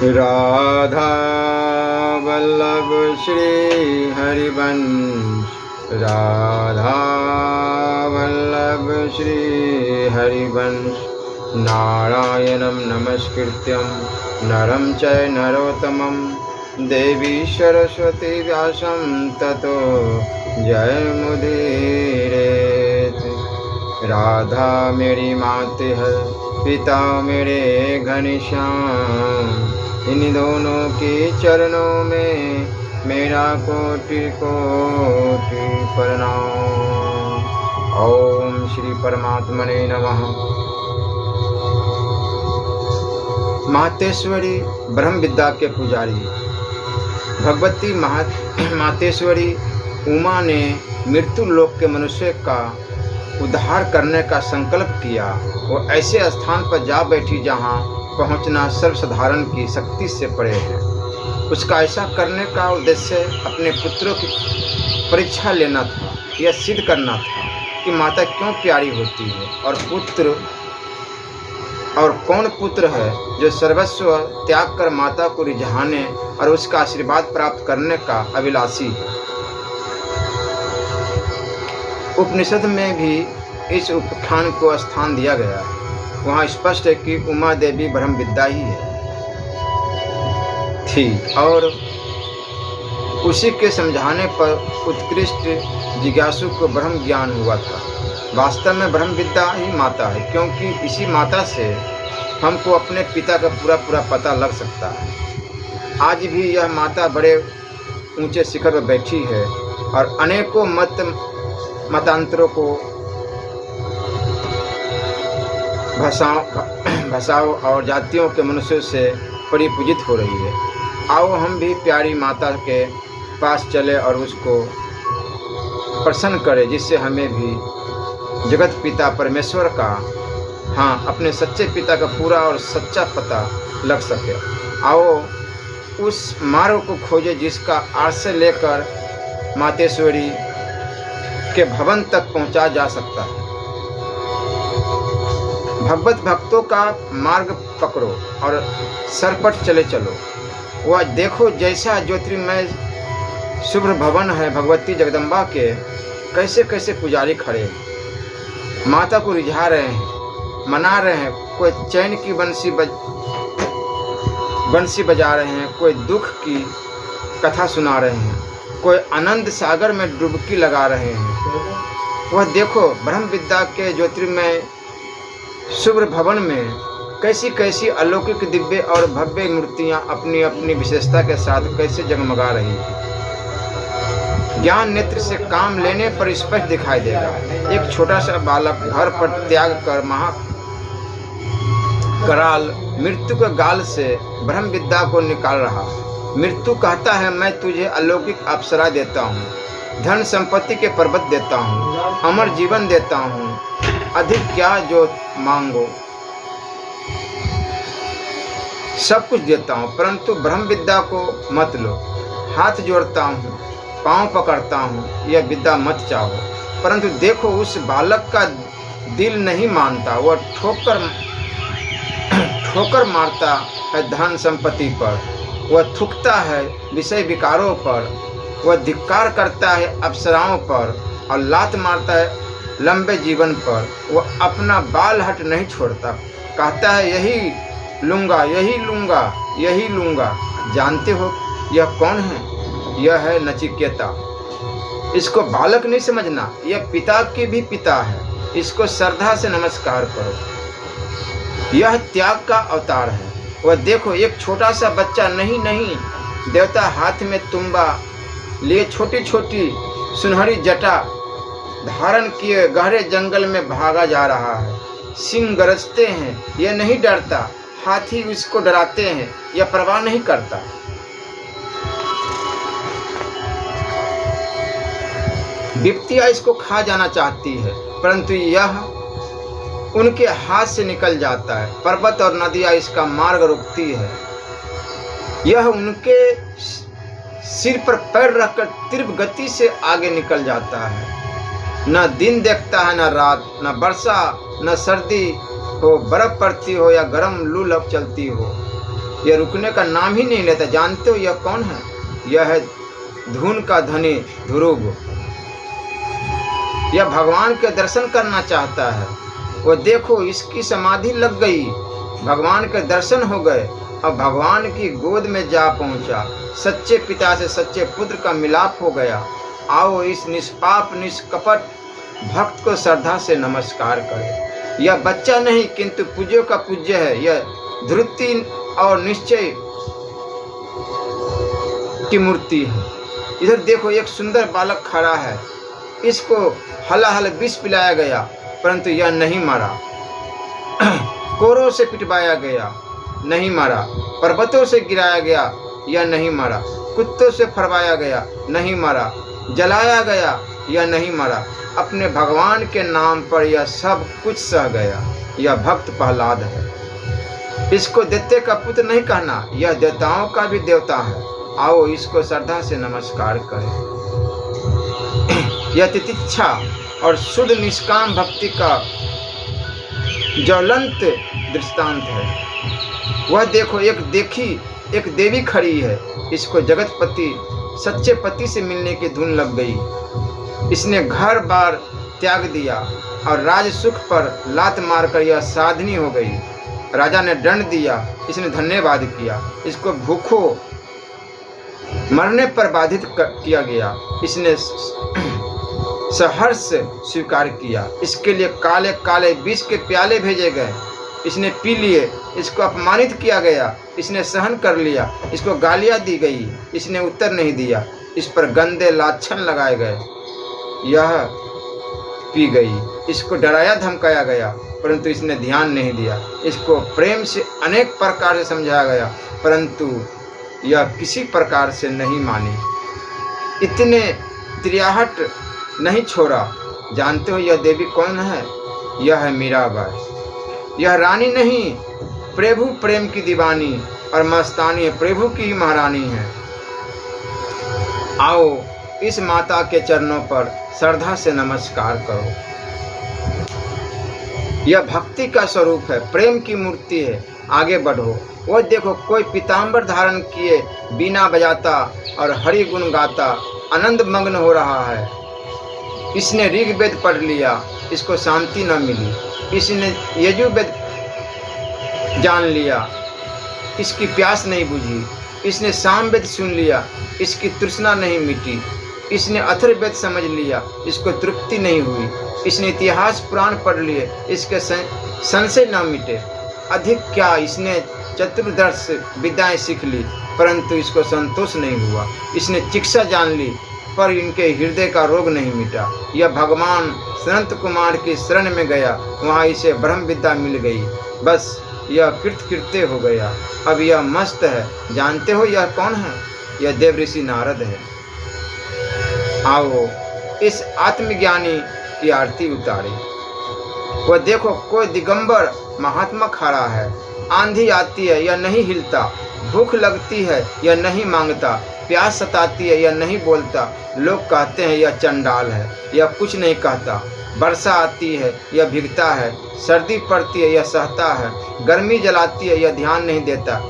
राधा वल्लभ श्री हरिवंश, राधा वल्लभ श्री हरिवंश। नारायणं नमस्कृत्यं नरं चैव नरोत्तमं, देवी सरस्वती व्यासं ततो जयमुदीरयेत्। राधा मेरी मात है, पिता मेरे घनश्याम, इन दोनों के चरणों में मेरा कोटि कोटि प्रणाम। ओम श्री परमात्मने नमः। मातेश्वरी ब्रह्म विद्या के पुजारी भगवती मातेश्वरी उमा ने मृत्यु लोक के मनुष्य का उद्धार करने का संकल्प किया। वो ऐसे स्थान पर जा बैठी जहाँ पहुँचना सर्वसाधारण की शक्ति से परे है। उसका ऐसा करने का उद्देश्य अपने पुत्रों की परीक्षा लेना था, यह सिद्ध करना था कि माता क्यों प्यारी होती है और कौन पुत्र है जो सर्वस्व त्याग कर माता को रिझाने और उसका आशीर्वाद प्राप्त करने का अभिलाषी है। उपनिषद में भी इस उपाख्यान को स्थान दिया गया है। वहाँ स्पष्ट है कि उमा देवी ब्रह्म विद्या ही है थी और उसी के समझाने पर उत्कृष्ट जिज्ञासु को ब्रह्म ज्ञान हुआ था। वास्तव में ब्रह्म विद्या ही माता है, क्योंकि इसी माता से हमको अपने पिता का पूरा पता लग सकता है। आज भी यह माता बड़े ऊंचे शिखर पर बैठी है और अनेकों मतांतरों को भाषाओं और जातियों के मनुष्यों से परिपूजित हो रही है। आओ हम भी प्यारी माता के पास चले और उसको प्रसन्न करें, जिससे हमें भी जगत पिता परमेश्वर का, हाँ, अपने सच्चे पिता का पूरा और सच्चा पता लग सके। आओ उस मार्ग को खोजे जिसका आश्रय लेकर मातेश्वरी के भवन तक पहुंचा जा सकता है। भगवत भक्तों का मार्ग पकड़ो और सरपट चले चलो। वह देखो जैसा ज्योतिर्मय शुभ्र भवन है भगवती जगदम्बा के, कैसे कैसे पुजारी खड़े हैं, माता को रिझा रहे हैं, मना रहे हैं। कोई चैन की बंसी बजा रहे हैं, कोई दुख की कथा सुना रहे हैं, कोई आनंद सागर में डुबकी लगा रहे हैं। वह देखो ब्रह्म विद्या के ज्योतिर्मय शुभ्र भवन में कैसी कैसी अलौकिक दिव्य और भव्य मूर्तियां अपनी अपनी विशेषता के साथ कैसे जगमगा रही है। ज्ञान नेत्र से काम लेने पर स्पष्ट दिखाई देगा। एक छोटा सा बालक घर पर त्याग कर महाकराल मृत्यु के गाल से ब्रह्म विद्या को निकाल रहा। मृत्यु कहता है, मैं तुझे अलौकिक अप्सरा देता हूँ, धन संपत्ति के पर्वत देता हूँ, अमर जीवन देता हूँ, अधिक क्या जो मांगो सब कुछ देता हूँ, परंतु ब्रह्म विद्या को मत लो। हाथ जोड़ता हूँ, पांव पकड़ता हूँ, यह विद्या मत चाहो। परंतु देखो उस बालक का दिल नहीं मानता। वह ठोकर मारता है धन संपत्ति पर, वह थूकता है विषय विकारों पर, वह धिक्कार करता है अप्सराओं पर और लात मारता है लंबे जीवन पर। वह अपना बाल हट नहीं छोड़ता, कहता है यही लूँगा, यही लूँगा, यही लूँगा। जानते हो यह कौन है? यह है नचिकेता। इसको बालक नहीं समझना, यह पिता के भी पिता है। इसको श्रद्धा से नमस्कार करो। यह त्याग का अवतार है। वह देखो एक छोटा सा बच्चा, नहीं देवता हाथ में तुम्बा लिए छोटी छोटी सुनहरी जटा धारण किए गहरे जंगल में भागा जा रहा है। सिंह गरजते हैं, यह नहीं डरता। हाथी इसको डराते हैं, यह परवाह नहीं करता। विपत्तियां इसको खा जाना चाहती है, परंतु यह उनके हाथ से निकल जाता है। पर्वत और नदियां इसका मार्ग रोकती है। यह उनके सिर पर पैर रखकर तीव्र गति से आगे निकल जाता है। न दिन देखता है, न रात, न वर्षा, न सर्दी हो, बर्फ पड़ती हो या गर्म लू लप चलती हो। यह रुकने का नाम ही नहीं लेता। जानते हो यह कौन है? यह है धुन का धनी ध्रुव। यह भगवान के दर्शन करना चाहता है। वो देखो इसकी समाधि लग गई, भगवान के दर्शन हो गए। अब भगवान की गोद में जा पहुंचा। सच्चे पिता से सच्चे पुत्र का मिलाप हो गया। आओ इस निष्पाप निष्कपट भक्त को श्रद्धा से नमस्कार करें। यह बच्चा नहीं किंतु पूज्यों का पूज्य है। यह धृति और निश्चय की मूर्ति है। इधर देखो एक सुंदर बालक खड़ा है। इसको हलाहल विष पिलाया गया परंतु यह नहीं मरा। कोरों से पिटवाया गया, नहीं मरा। पर्वतों से गिराया गया, यह नहीं मरा। कुत्तों से फरवाया गया, नहीं मरा। जलाया गया, यह नहीं मरा। अपने भगवान के नाम पर यह सब कुछ सह गया। यह भक्त प्रहलाद है। इसको दैत्य का पुत्र नहीं कहना, यह देवताओं का भी देवता है। आओ इसको श्रद्धा से नमस्कार करें। यह तितिक्षा और शुद्ध निष्काम भक्ति का ज्वलंत दृष्टांत है। वह देखो एक देवी खड़ी है। इसको जगतपति सच्चे पति से मिलने की धुन लग गई। इसने घर बार त्याग दिया और राज सुख पर लात मारकर यह साधनी हो गई। राजा ने दंड दिया, इसने धन्यवाद किया। इसको भूखों मरने पर बाधित किया गया, इसने सहर्ष स्वीकार किया। इसके लिए काले काले विष के प्याले भेजे गए, इसने पी लिए। इसको अपमानित किया गया, इसने सहन कर लिया। इसको गालियाँ दी गई, इसने उत्तर नहीं दिया। इस पर गंदे लाछन लगाए गए, यह पी गई। इसको डराया धमकाया गया परंतु इसने ध्यान नहीं दिया। इसको प्रेम से अनेक प्रकार से समझाया गया परंतु यह किसी प्रकार से नहीं मानी। इतने त्रियाहट नहीं छोड़ा। जानते हो यह देवी कौन है? यह है मीराबाई। यह रानी नहीं, प्रभु प्रेम की दीवानी और मस्तानी है, प्रभु की ही महारानी है। आओ इस माता के चरणों पर श्रद्धा से नमस्कार करो। यह भक्ति का स्वरूप है, प्रेम की मूर्ति है। आगे बढ़ो। वह देखो कोई पीताम्बर धारण किए बीना बजाता और हरि गुण गाता आनंद मग्न हो रहा है। इसने ऋग्वेद पढ़ लिया, इसको शांति न मिली। इसने यजुर्वेद जान लिया, इसकी प्यास नहीं बुझी। इसने सामवेद सुन लिया, इसकी तृष्णा नहीं मिटी। इसने अथर्ववेद समझ लिया, इसको तृप्ति नहीं हुई। इसने इतिहास पुराण पढ़ लिए, इसके संशय न मिटे। अधिक क्या, इसने चतुर्दश विद्याएं सीख ली परंतु इसको संतोष नहीं हुआ। इसने चिकित्सा जान ली पर इनके हृदय का रोग नहीं मिटा। यह भगवान संत कुमार की शरण में गया, वहाँ इसे ब्रह्म विद्या मिल गई। बस यह कृत्य हो गया। अब यह मस्त है। जानते हो यह कौन है? यह देवऋषि नारद है। आओ इस आत्मज्ञानी की आरती उतारे। वह देखो कोई दिगंबर महात्मा खड़ा है। आंधी आती है, यह नहीं हिलता। भूख लगती है, यह नहीं मांगता। प्यास सताती है, यह नहीं बोलता। लोग कहते हैं यह चंडाल है, यह कुछ नहीं कहता। वर्षा आती है, यह भीगता है। सर्दी पड़ती है, यह सहता है। गर्मी जलाती है, यह ध्यान नहीं देता।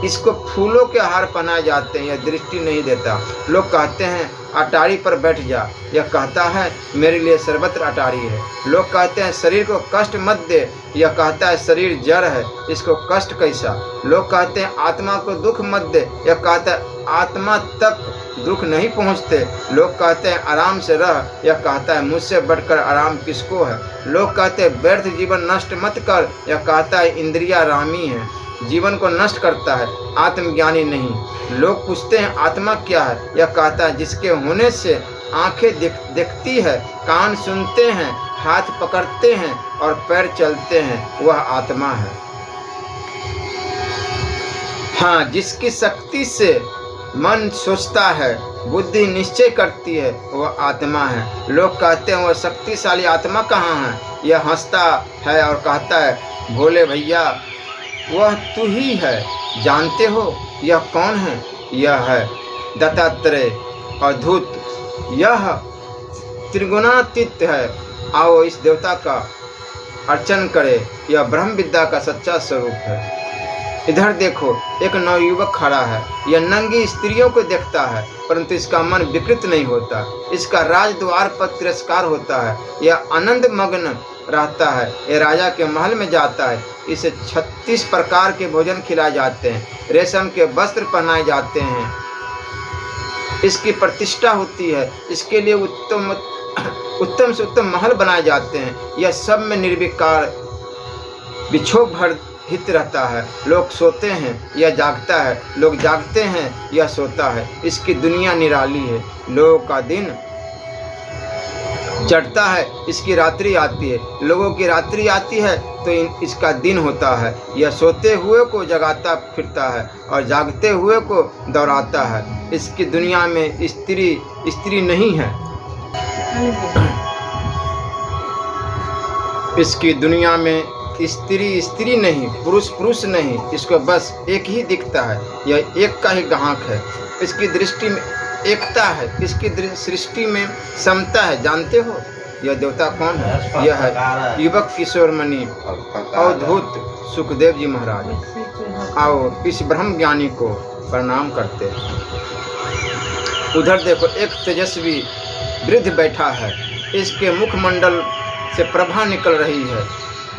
इसको फूलों के हार पहनाए जाते हैं, यह दृष्टि नहीं देता। लोग कहते हैं अटारी पर बैठ जा, यह कहता है मेरे लिए सर्वत्र अटारी है। लोग कहते हैं शरीर को कष्ट मत दे, यह कहता है शरीर जड़ है, इसको कष्ट कैसा। लोग कहते हैं आत्मा को दुख मत दे, यह कहता है आत्मा तक दुख नहीं पहुँचते। लोग कहते हैं आराम से रह, यह कहता है मुझसे बढ़कर आराम किसको है। लोग कहते हैं व्यर्थ जीवन नष्ट मत कर, यह कहता है इंद्रिया रामी है, जीवन को नष्ट करता है, आत्मज्ञानी नहीं। लोग पूछते हैं आत्मा क्या है, यह कहता है जिसके होने से आंखें देखती है, कान सुनते हैं, हाथ पकड़ते हैं और पैर चलते हैं, वह आत्मा है। हाँ, जिसकी शक्ति से मन सोचता है, बुद्धि निश्चय करती है, वह आत्मा है। लोग कहते हैं वह शक्तिशाली आत्मा कहाँ है। यह हंसता है और कहता है भोले भैया वह तू ही है। जानते हो यह कौन है? यह है दत्तात्रेय अद्भुत, यह त्रिगुणातीत है। आओ इस देवता का अर्चन करें, यह ब्रह्म विद्या का सच्चा स्वरूप है। इधर देखो, एक नवयुवक खड़ा है। यह नंगी स्त्रियों को देखता है, परंतु इसका मन विकृत नहीं होता। इसका राजद्वार पर तिरस्कार होता है। यह आनंद मग्न रहता है। यह राजा के महल में जाता है। इसे 36 प्रकार के भोजन खिलाए जाते हैं, रेशम के वस्त्र पहनाए जाते हैं, इसकी प्रतिष्ठा होती है। इसके लिए उत्तम से उत्तम महल बनाए जाते हैं। यह सब में निर्विकार बिछोह भर हित रहता है। लोग सोते हैं, यह जागता है। लोग जागते हैं, यह सोता है। इसकी दुनिया निराली है। लोगों का दिन चढ़ता है, इसकी रात्रि आती है। लोगों की रात्रि आती है तो इसका दिन होता है। यह सोते हुए को जगाता फिरता है और जागते हुए को दौड़ाता है। इसकी दुनिया में स्त्री नहीं है। इसकी दुनिया में स्त्री नहीं, पुरुष नहीं। इसको बस एक ही दिखता है। यह एक का ही ग्राहक है। इसकी दृष्टि में एकता है। इसकी सृष्टि में समता है। जानते हो यह देवता कौन है? यह है युवक किशोरमणि अवधूत सुखदेव जी महाराज। आओ इस ब्रह्म ज्ञानी को प्रणाम करते हैं। उधर देखो, एक तेजस्वी वृद्ध बैठा है। इसके मुखमंडल से प्रभा निकल रही है।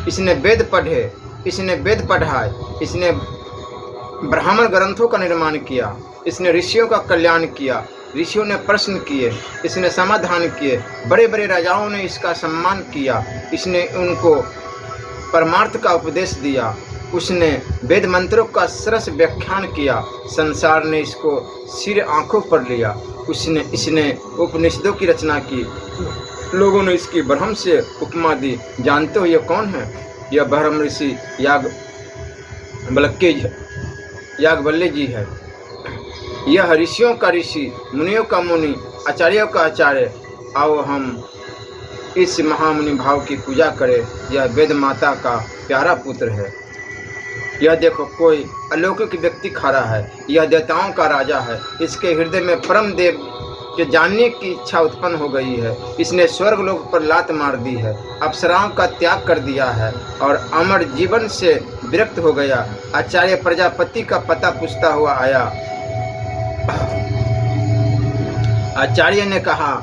इसने वेद पढ़े, इसने वेद पढ़ाए, इसने ब्राह्मण ग्रंथों का निर्माण किया, इसने ऋषियों का कल्याण किया, ऋषियों ने प्रश्न किए, इसने समाधान किए, बड़े बड़े राजाओं ने इसका सम्मान किया, इसने उनको परमार्थ का उपदेश दिया, उसने वेद मंत्रों का सरस व्याख्यान किया, संसार ने इसको सिर आंखों पर लिया, इसने उपनिषदों की रचना की, लोगों ने इसकी ब्रह्म से उपमा दी। जानते हो यह कौन है? यह ब्रह्म ऋषि याज्ञवल्क्य जी है। यह ऋषियों का ऋषि, मुनियों का मुनि, आचार्यों का आचार्य। आओ हम इस महामुनि भाव की पूजा करें। यह वेद माता का प्यारा पुत्र है। यह देखो, कोई अलौकिक व्यक्ति खड़ा है। यह देवताओं का राजा है। इसके हृदय में परम देव के जानने की इच्छा उत्पन्न हो गई है। इसने स्वर्ग लोक पर लात मार दी है, अप्सराओं का त्याग कर दिया है और अमर जीवन से विरक्त हो गया। आचार्य प्रजापति का पता पूछता हुआ आया। आचार्य ने कहा,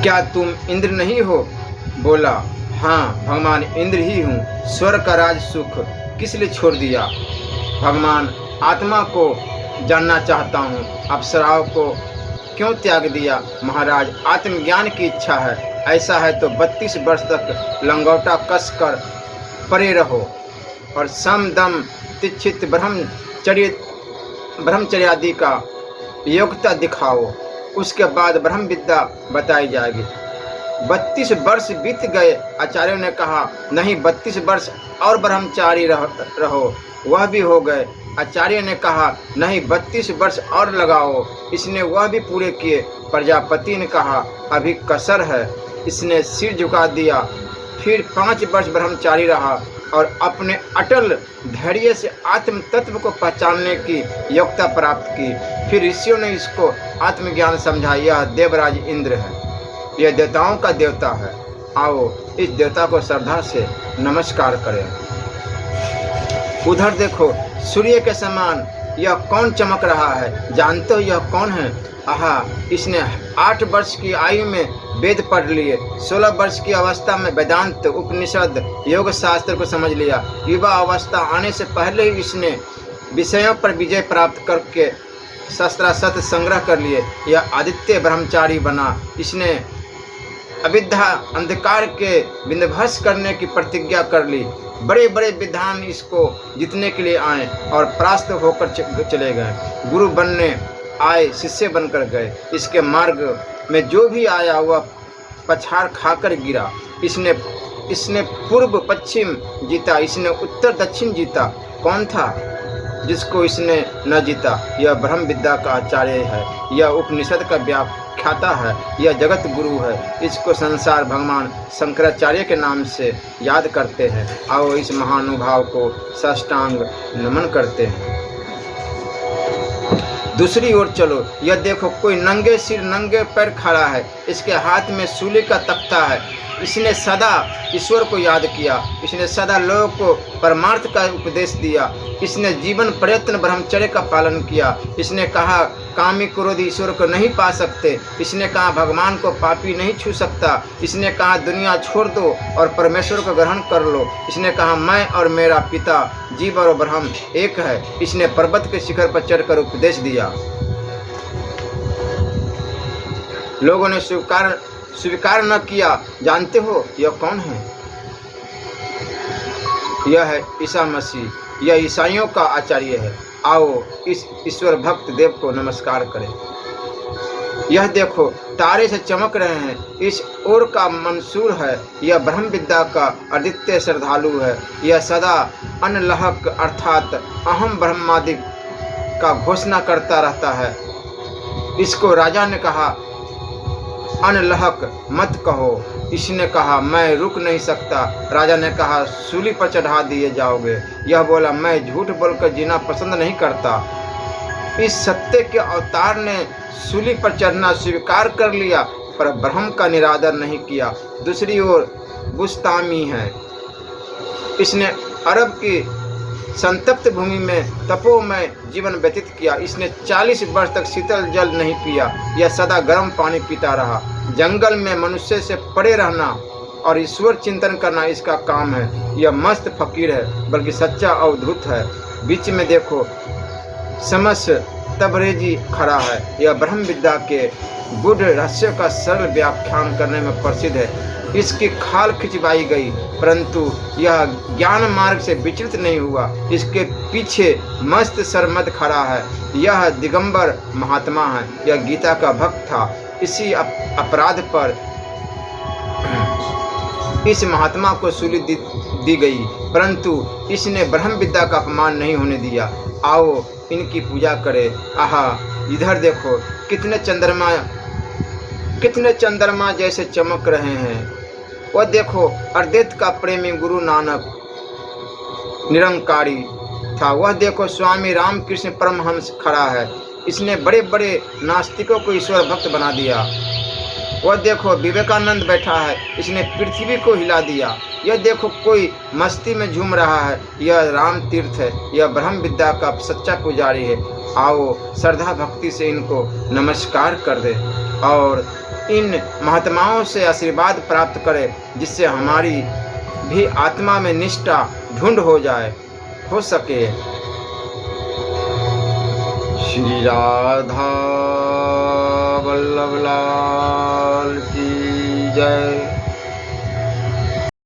क्या तुम इंद्र नहीं हो? बोला, हाँ भगवान इंद्र ही हूँ। स्वर्ग का राज सुख किस लिए छोड़ दिया? भगवान, आत्मा को जानना चाहता हूँ। अप्सराओं को क्यों त्याग दिया? महाराज, आत्मज्ञान की इच्छा है। ऐसा है तो 32 वर्ष तक लंगोटा कस कर परे रहो और सम दम तिच्छित ब्रह्मचर्यादि का योग्यता दिखाओ। उसके बाद ब्रह्म विद्या बताई जाएगी। 32 वर्ष बीत गए। आचार्यों ने कहा, नहीं 32 वर्ष और ब्रह्मचारी रहो। वह भी हो गए। आचार्य ने कहा, नहीं 32 वर्ष और लगाओ। इसने वह भी पूरे किए। प्रजापति ने कहा, अभी कसर है। इसने सिर झुका दिया। फिर 5 वर्ष ब्रह्मचारी रहा और अपने अटल धैर्य से आत्म तत्व को पहचानने की योग्यता प्राप्त की। फिर ऋषियों ने इसको आत्मज्ञान समझा। यह देवराज इंद्र है। यह देवताओं का देवता है। आओ इस देवता को श्रद्धा से नमस्कार करें। उधर देखो, सूर्य के समान यह कौन चमक रहा है? जानते हो यह कौन है? आहा, इसने 8 वर्ष की आयु में वेद पढ़ लिए। 16 वर्ष की अवस्था में वेदांत, उपनिषद, योग शास्त्र को समझ लिया। युवा अवस्था आने से पहले ही इसने विषयों पर विजय प्राप्त करके शस्त्रास्त्र संग्रह कर लिए। यह आदित्य ब्रह्मचारी बना। इसने अविद्या अंधकार के विध्वंस करने की प्रतिज्ञा कर ली। बड़े बड़े विद्वान इसको जीतने के लिए आए और परास्त होकर चले गए। गुरु बनने आए, शिष्य बनकर गए। इसके मार्ग में जो भी आया वह पछाड़ खाकर गिरा। इसने पूर्व पश्चिम जीता। इसने उत्तर दक्षिण जीता। कौन था जिसको इसने न जीता? यह ब्रह्म विद्या का आचार्य है। यह उपनिषद का व्याख्याता है। यह जगत गुरु है। इसको संसार भगवान शंकराचार्य के नाम से याद करते हैं। आओ इस महानुभाव को साष्टांग नमन करते हैं। दूसरी ओर चलो। यह देखो, कोई नंगे सिर नंगे पैर खड़ा है। इसके हाथ में सूली का तख्ता है। इसने सदा ईश्वर को याद किया, इसने सदा लोगों को परमार्थ का उपदेश दिया, इसने जीवन प्रयत्न ब्रह्मचर्य का पालन किया। इसने कहा कामी क्रोधी ईश्वर को नहीं पा सकते, इसने कहा भगवान को पापी नहीं छू सकता, इसने कहा दुनिया छोड़ दो और परमेश्वर को ग्रहण कर लो, इसने कहा मैं और मेरा पिता जीव और ब्रह्म एक है। इसने पर्वत के शिखर पर चढ़कर उपदेश दिया। लोगों ने स्वीकार न किया। जानते हो यह कौन है? यह है ईसा मसीह, यह ईसाइयों का आचार्य है। आओ इस ईश्वर भक्त देव को नमस्कार करें। यह देखो तारे से चमक रहे हैं, इस ओर का मंसूर है, यह ब्रह्म विद्या का अद्वितीय श्रद्धालु है, यह सदा अनलहक अर्थात अहम ब्रह्मादि का घोषणा करता रहता है। इसको राजा ने कहा अनलहक मत कहो, इसने कहा मैं रुक नहीं सकता। राजा ने कहा सूली पर चढ़ा दिए जाओगे। यह बोला मैं झूठ बोलकर जीना पसंद नहीं करता। इस सत्य के अवतार ने सूली पर चढ़ना स्वीकार कर लिया, पर ब्रह्म का निरादर नहीं किया। दूसरी ओर बुस्तामी है, इसने अरब की संतप्त भूमि में तपोमय जीवन व्यतीत किया। इसने 40 वर्ष तक शीतल जल नहीं पिया, यह सदा गर्म पानी पीता रहा। जंगल में मनुष्य से पड़े रहना और ईश्वर चिंतन करना इसका काम है। यह मस्त फकीर है, बल्कि सच्चा अवधूत है। बीच में देखो समस तबरेजी खड़ा है, यह ब्रह्म विद्या के गूढ़ रहस्य का सरल व्याख्यान करने में प्रसिद्ध है। इसकी खाल खिंचवाई गई, परंतु यह ज्ञान मार्ग से विचलित नहीं हुआ। इसके पीछे मस्त सरमद खड़ा है, यह दिगंबर महात्मा है, यह गीता का भक्त था। इसी अपराध पर इस महात्मा को सूली दी गई, परंतु इसने ब्रह्म विद्या का अपमान नहीं होने दिया। आओ इनकी पूजा करें। आहा इधर देखो कितने चंद्रमा जैसे चमक रहे हैं। वह देखो अद्वैत का प्रेमी गुरु नानक निरंकारी था। वह देखो स्वामी रामकृष्ण परमहंस खड़ा है, इसने बड़े बड़े नास्तिकों को ईश्वर भक्त बना दिया। वह देखो विवेकानंद बैठा है, इसने पृथ्वी को हिला दिया। यह देखो कोई मस्ती में झूम रहा है, यह राम तीर्थ है, यह ब्रह्म विद्या का सच्चा पुजारी है। आओ श्रद्धा भक्ति से इनको नमस्कार कर दे और इन महात्माओं से आशीर्वाद प्राप्त करें, जिससे हमारी भी आत्मा में निष्ठा ढूंढ हो सके। श्री राधा वल्लभ लाल की जय।